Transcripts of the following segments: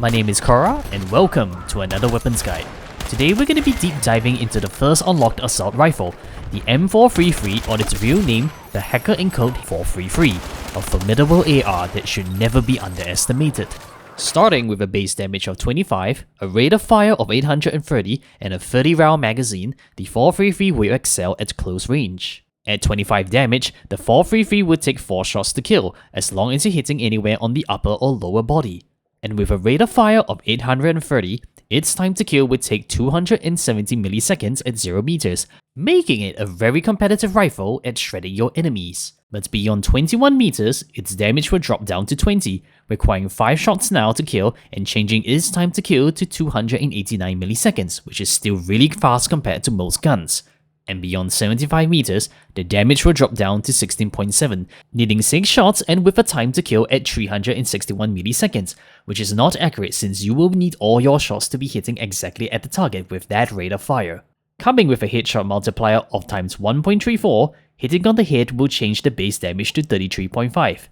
My name is Cora, and welcome to another weapons guide. Today we're going to be deep diving into the first unlocked assault rifle, the M433, or its real name, the Hacker Encode 433, a formidable AR that should never be underestimated. Starting with a base damage of 25, a rate of fire of 830, and a 30 round magazine, the 433 will excel at close range. At 25 damage, the 433 would take 4 shots to kill, as long as you're hitting anywhere on the upper or lower body. And with a rate of fire of 830, its time to kill would take 270 milliseconds at 0 meters, making it a very competitive rifle at shredding your enemies. But beyond 21 meters, its damage will drop down to 20, requiring 5 shots now to kill and changing its time to kill to 289 milliseconds, which is still really fast compared to most guns. And beyond 75 meters, the damage will drop down to 16.7, needing 6 shots and with a time to kill at 361 milliseconds, which is not accurate since you will need all your shots to be hitting exactly at the target with that rate of fire. Coming with a headshot multiplier of times 1.34, hitting on the head will change the base damage to 33.5.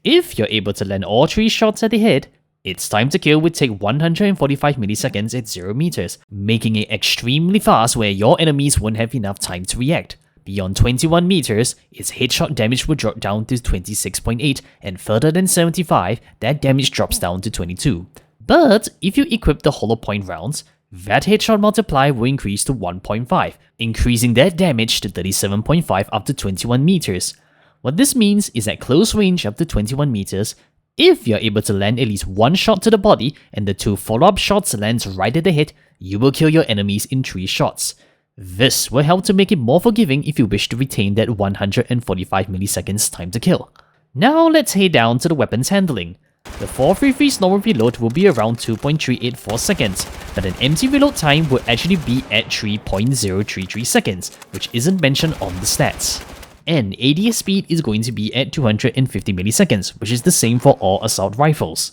If you're able to land all 3 shots at the head, its time to kill would take 145 milliseconds at 0 meters, making it extremely fast where your enemies won't have enough time to react. Beyond 21 meters, its headshot damage would drop down to 26.8, and further than 75, that damage drops down to 22. But if you equip the hollow point rounds, that headshot multiplier will increase to 1.5, increasing that damage to 37.5 up to 21 meters. What this means is at close range up to 21 meters, if you're able to land at least 1 shot to the body and the 2 follow-up shots lands right at the head, you will kill your enemies in 3 shots. This will help to make it more forgiving if you wish to retain that 145 milliseconds time to kill. Now let's head down to the weapons handling. The 433's normal reload will be around 2.384 seconds, but an empty reload time will actually be at 3.033 seconds, which isn't mentioned on the stats. And ADS speed is going to be at 250 milliseconds, which is the same for all assault rifles.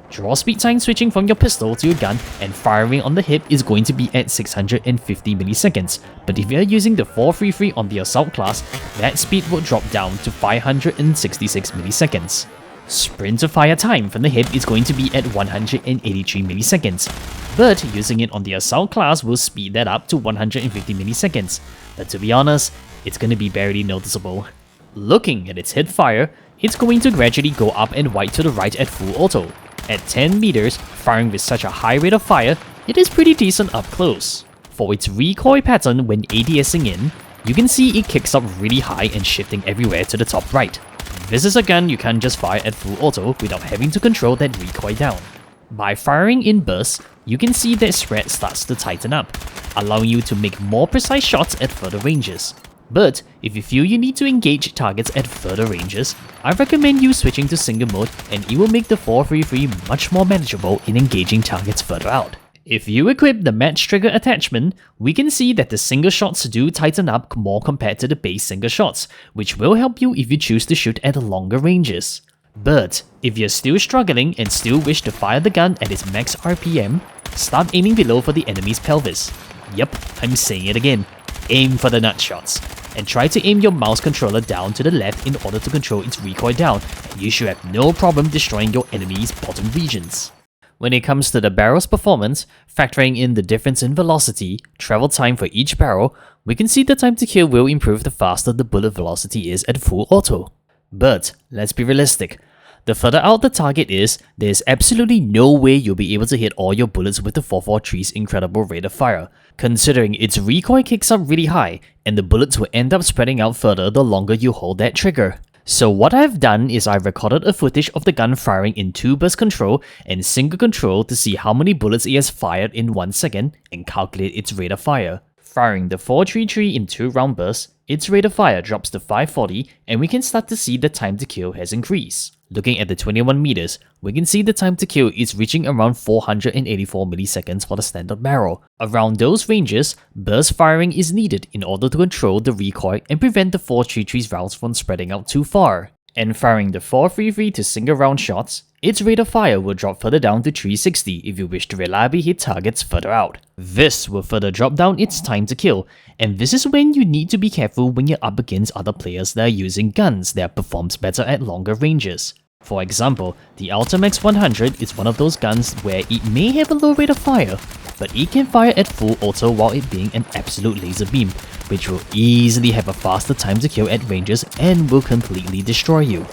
Draw speed time switching from your pistol to your gun and firing on the hip is going to be at 650 milliseconds, but if you're using the 433 on the assault class, that speed will drop down to 566 milliseconds. Sprint to fire time from the hip is going to be at 183 milliseconds, but using it on the assault class will speed that up to 150 milliseconds, but to be honest, it's going to be barely noticeable. Looking at its Hipfire, it's going to gradually go up and wide to the right at full auto. At 10 meters, firing with such a high rate of fire, it is pretty decent up close. For its recoil pattern when ADSing in, you can see it kicks up really high and shifting everywhere to the top right. This is a gun you can't just fire at full auto without having to control that recoil down. By firing in bursts, you can see that spread starts to tighten up, allowing you to make more precise shots at further ranges. But if you feel you need to engage targets at further ranges, I recommend you switching to single mode and it will make the 433 much more manageable in engaging targets further out. If you equip the match trigger attachment, we can see that the single shots do tighten up more compared to the base single shots, which will help you if you choose to shoot at longer ranges. But if you're still struggling and still wish to fire the gun at its max RPM, start aiming below for the enemy's pelvis. Yep, I'm saying it again. Aim for the nutshots, and try to aim your mouse controller down to the left in order to control its recoil down, and you should have no problem destroying your enemy's bottom regions. When it comes to the barrel's performance, factoring in the difference in velocity, travel time for each barrel, we can see the time to kill will improve the faster the bullet velocity is at full auto. But let's be realistic. The further out the target is, there's absolutely no way you'll be able to hit all your bullets with the 443's incredible rate of fire, considering its recoil kicks up really high, and the bullets will end up spreading out further the longer you hold that trigger. So what I've done is I've recorded a footage of the gun firing in 2 burst control and single control to see how many bullets it has fired in 1 second and calculate its rate of fire. Firing the 433 in 2 round bursts, its rate of fire drops to 540 and we can start to see the time to kill has increased. Looking at the 21 meters, we can see the time to kill is reaching around 484 milliseconds for the standard barrel. Around those ranges, burst firing is needed in order to control the recoil and prevent the 433's rounds from spreading out too far. And firing the 433 to single round shots, its rate of fire will drop further down to 360 if you wish to reliably hit targets further out. This will further drop down its time to kill, and this is when you need to be careful when you're up against other players that are using guns that performs better at longer ranges. For example, the Ultimax 100 is one of those guns where it may have a low rate of fire, but it can fire at full auto while it being an absolute laser beam, which will easily have a faster time to kill at ranges and will completely destroy you.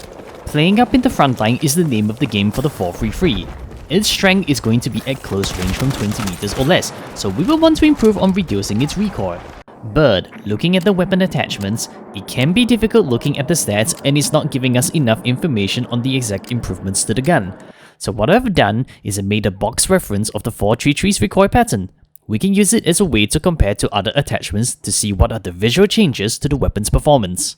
Playing up in the front line is the name of the game for the 433. Its strength is going to be at close range from 20 meters or less, so we will want to improve on reducing its recoil. But looking at the weapon attachments, it can be difficult looking at the stats and it's not giving us enough information on the exact improvements to the gun. So what I've done is I made a box reference of the 433's recoil pattern. We can use it as a way to compare to other attachments to see what are the visual changes to the weapon's performance.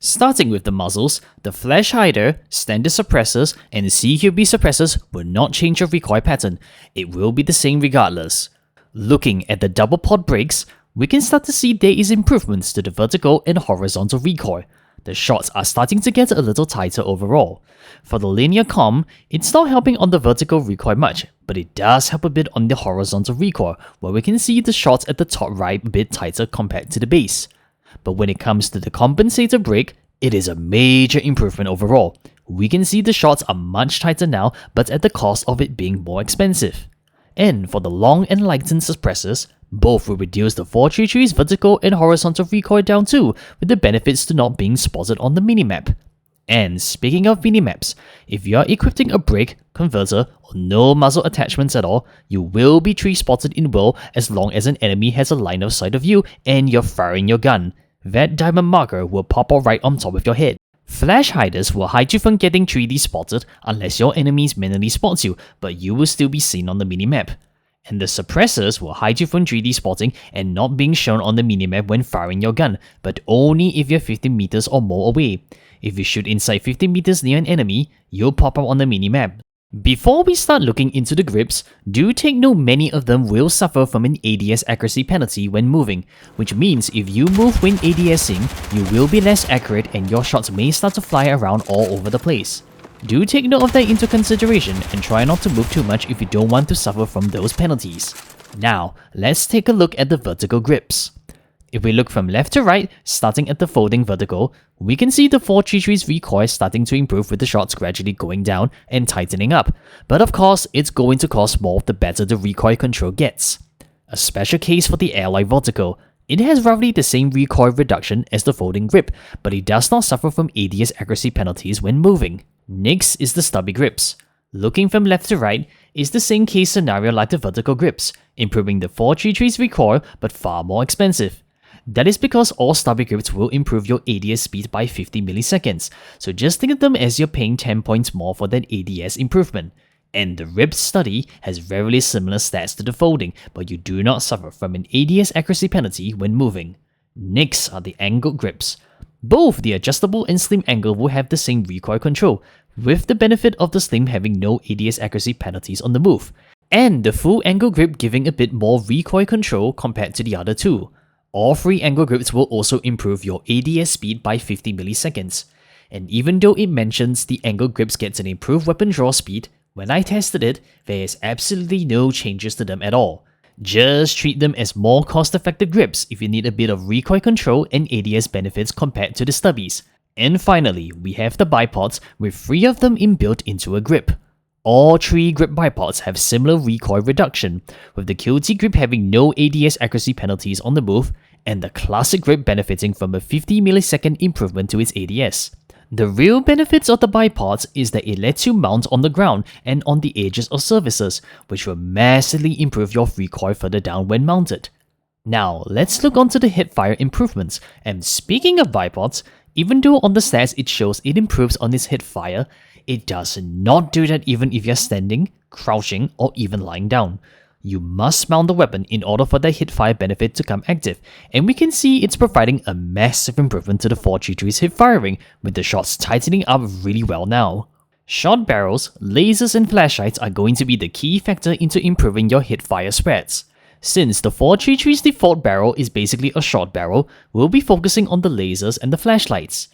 Starting with the muzzles, the flash hider, standard suppressors, and CQB suppressors will not change your recoil pattern. It will be the same regardless. Looking at the double pod brakes, we can start to see there is improvements to the vertical and horizontal recoil. The shots are starting to get a little tighter overall. For the linear comm, it's not helping on the vertical recoil much, but it does help a bit on the horizontal recoil, where we can see the shots at the top right a bit tighter compared to the base. But when it comes to the compensator brake, it is a major improvement overall. We can see the shots are much tighter now, but at the cost of it being more expensive. And for the long and lightened suppressors, both will reduce the 433's vertical and horizontal recoil down too, with the benefits to not being spotted on the minimap. And speaking of minimaps, if you are equipping a brake, converter, or no muzzle attachments at all, you will be tree spotted in well as long as an enemy has a line of sight of you and you're firing your gun. That diamond marker will pop out right on top of your head. Flash hiders will hide you from getting 3D spotted unless your enemies manually spots you, but you will still be seen on the minimap. And the suppressors will hide you from 3D spotting and not being shown on the minimap when firing your gun, but only if you're 15 meters or more away. If you shoot inside 15 meters near an enemy, you'll pop up on the minimap. Before we start looking into the grips, do take note many of them will suffer from an ADS accuracy penalty when moving, which means if you move when ADSing, you will be less accurate and your shots may start to fly around all over the place. Do take note of that into consideration and try not to move too much if you don't want to suffer from those penalties. Now, let's take a look at the vertical grips. If we look from left to right, starting at the folding vertical, we can see the 433's recoil starting to improve with the shots gradually going down and tightening up, but of course it's going to cost more the better the recoil control gets. A special case for the Alloy vertical. It has roughly the same recoil reduction as the folding grip, but it does not suffer from ADS accuracy penalties when moving. Next is the stubby grips. Looking from left to right is the same case scenario like the vertical grips, improving the 433's recoil but far more expensive. That is because all stubby grips will improve your ADS speed by 50 milliseconds, so just think of them as you're paying 10 points more for that ADS improvement. And the ribbed study has very similar stats to the folding, but you do not suffer from an ADS accuracy penalty when moving. Next are the angled grips. Both the adjustable and slim angle will have the same recoil control, with the benefit of the slim having no ADS accuracy penalties on the move, and the full angle grip giving a bit more recoil control compared to the other two. All three angle grips will also improve your ADS speed by 50 milliseconds. And even though it mentions the angle grips gets an improved weapon draw speed, when I tested it, there is absolutely no changes to them at all. Just treat them as more cost-effective grips if you need a bit of recoil control and ADS benefits compared to the stubbies. And finally, we have the bipods with 3 of them inbuilt into a grip. All 3 grip bipods have similar recoil reduction, with the QT grip having no ADS accuracy penalties on the move, and the classic grip benefiting from a 50 millisecond improvement to its ADS. The real benefits of the bipods is that it lets you mount on the ground and on the edges of surfaces, which will massively improve your recoil further down when mounted. Now, let's look onto the Hipfire improvements, and speaking of bipods, even though on the stats it shows it improves on its Hipfire, it does not do that even if you're standing, crouching, or even lying down. You must mount the weapon in order for the Hipfire benefit to come active, and we can see it's providing a massive improvement to the 433's hipfiring, with the shots tightening up really well now. Short barrels, lasers, and flashlights are going to be the key factor into improving your hipfire spreads. Since the 433's default barrel is basically a short barrel, we'll be focusing on the lasers and the flashlights.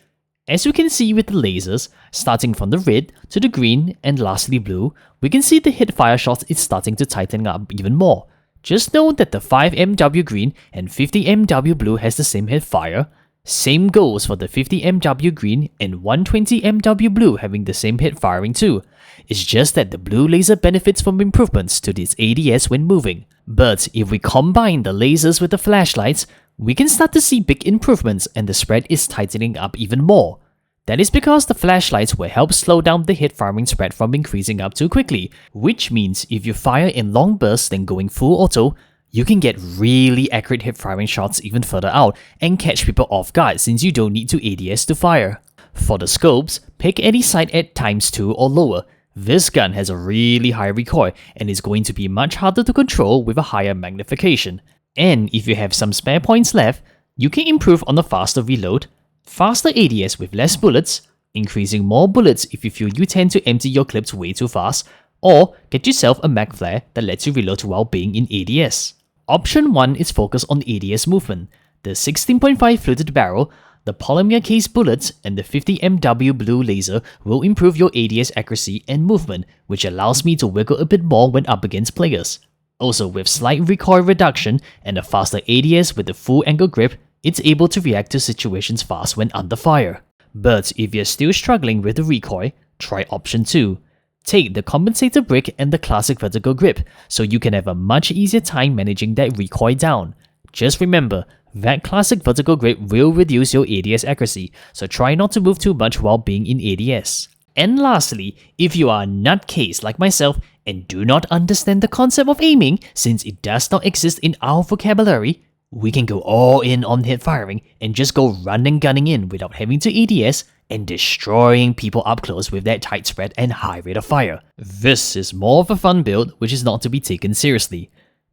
As you can see with the lasers, starting from the red to the green and lastly blue, we can see the hipfire shots is starting to tighten up even more. Just note that the 5MW green and 50MW blue has the same hipfire, Same goes for the 50MW green and 120MW blue having the same hit firing too. It's just that the blue laser benefits from improvements to its ADS when moving. But if we combine the lasers with the flashlights, we can start to see big improvements and the spread is tightening up even more. That is because the flashlights will help slow down the hit firing spread from increasing up too quickly, which means if you fire in long bursts then going full auto, you can get really accurate hip firing shots even further out and catch people off guard since you don't need to ADS to fire. For the scopes, pick any sight at ×2 or lower. This gun has a really high recoil and is going to be much harder to control with a higher magnification. And if you have some spare points left, you can improve on a faster reload, faster ADS with less bullets, increasing more bullets if you feel you tend to empty your clips way too fast, or get yourself a mag flare that lets you reload while being in ADS. Option 1 is focused on ADS movement. The 16.5 fluted barrel, the polymer case bullets, and the 50MW blue laser will improve your ADS accuracy and movement, which allows me to wiggle a bit more when up against players. Also, with slight recoil reduction and a faster ADS with the full angle grip, it's able to react to situations fast when under fire. But if you're still struggling with the recoil, try option 2. Take the compensator brick and the classic vertical grip, so you can have a much easier time managing that recoil down. Just remember, that classic vertical grip will reduce your ADS accuracy, so try not to move too much while being in ADS. And lastly, if you are a nutcase like myself and do not understand the concept of aiming since it does not exist in our vocabulary, we can go all in on hip firing and just go run and gunning in without having to ADS and destroying people up close with that tight spread and high rate of fire. This is more of a fun build which is not to be taken seriously.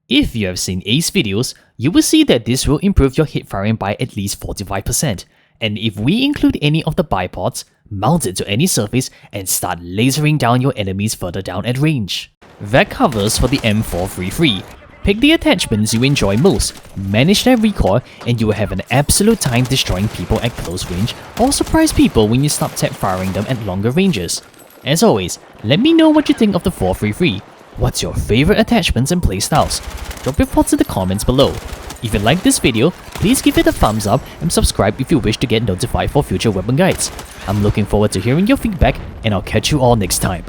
If you have seen Ace videos, you will see that this will improve your hip firing by at least 45%. And if we include any of the bipods, mount it to any surface and start lasering down your enemies further down at range. That covers for the M433. Pick the attachments you enjoy most, manage their recoil, and you will have an absolute time destroying people at close range or surprise people when you start tap firing them at longer ranges. As always, let me know what you think of the 433. What's your favorite attachments and playstyles? Drop your thoughts in the comments below. If you liked this video, please give it a thumbs up and subscribe if you wish to get notified for future weapon guides. I'm looking forward to hearing your feedback and I'll catch you all next time.